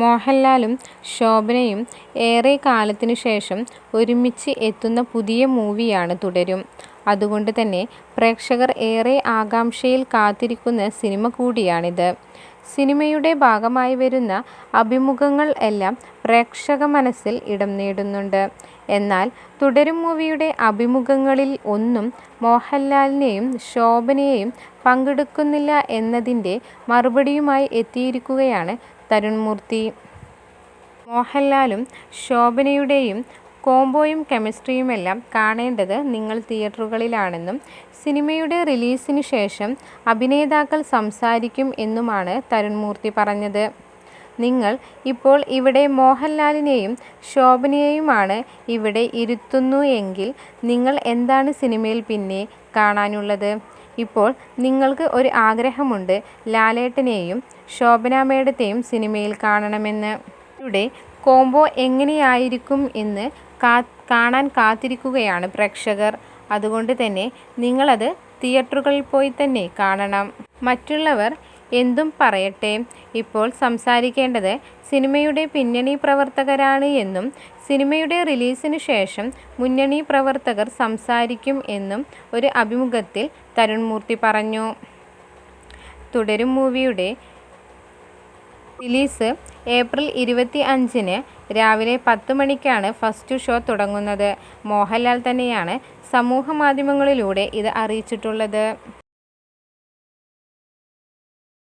മോഹൻലാലും ശോഭനയും ഏറെ കാലത്തിനു ശേഷം ഒരുമിച്ച് എത്തുന്ന പുതിയ മൂവിയാണ് തുടരും. അതുകൊണ്ട് തന്നെ പ്രേക്ഷകർ ഏറെ ആകാംക്ഷയിൽ കാത്തിരിക്കുന്ന സിനിമ കൂടിയാണിത്. സിനിമയുടെ ഭാഗമായി വരുന്ന അഭിമുഖങ്ങൾ എല്ലാം പ്രേക്ഷക മനസ്സിൽ ഇടം നേടുന്നുണ്ട്. എന്നാൽ തുടരും മൂവിയുടെ അഭിമുഖങ്ങളിൽ ഒന്നും മോഹൻലാലിനെയും ശോഭനയെയും പങ്കെടുക്കുന്നില്ല എന്നതിൻ്റെ മറുപടിയുമായി എത്തിയിരിക്കുകയാണ് തരുൺ മൂർത്തി. മോഹൻലാലും ശോഭനയുടെയും കോംബോയും കെമിസ്ട്രിയുമെല്ലാം കാണേണ്ടത് നിങ്ങൾ തിയേറ്ററുകളിലാണെന്നും സിനിമയുടെ റിലീസിനു ശേഷം അഭിനേതാക്കൾ സംസാരിക്കും എന്നുമാണ് തരുൺ മൂർത്തി പറഞ്ഞത്. നിങ്ങൾ ഇപ്പോൾ ഇവിടെ മോഹൻലാലിനെയും ശോഭനയെയുമാണ് ഇവിടെ ഇരുത്തുന്നു എങ്കിൽ നിങ്ങൾ എന്താണ് സിനിമയിൽ പിന്നെ കാണാനുള്ളത്? ഇപ്പോൾ നിങ്ങൾക്ക് ഒരു ആഗ്രഹമുണ്ട്, ലാലേട്ടനെയും ശോഭന മേഡത്തെയും സിനിമയിൽ കാണണമെന്ന്. അവരുടെ കോംബോ എങ്ങനെയായിരിക്കും എന്ന് കാണാൻ കാത്തിരിക്കുകയാണ് പ്രേക്ഷകർ. അതുകൊണ്ട് തന്നെ നിങ്ങളത് തിയേറ്ററുകളിൽ പോയി തന്നെ കാണണം. മറ്റുള്ളവർ എന്തും പറയട്ടെ, ഇപ്പോൾ സംസാരിക്കേണ്ടത് സിനിമയുടെ പിന്നണി പ്രവർത്തകരാണ് എന്നും സിനിമയുടെ റിലീസിനു ശേഷം മുന്നണി പ്രവർത്തകർ സംസാരിക്കും എന്നും ഒരു അഭിമുഖത്തിൽ തരുൺ മൂർത്തി പറഞ്ഞു. തുടരും മൂവിയുടെ റിലീസ് ഏപ്രിൽ 25-ന് രാവിലെ 10 മണിക്കാണ് ഫസ്റ്റ് ഷോ തുടങ്ങുന്നത്. മോഹൻലാൽ തന്നെയാണ് സമൂഹ മാധ്യമങ്ങളിലൂടെ ഇത് അറിയിച്ചിട്ടുള്ളത്.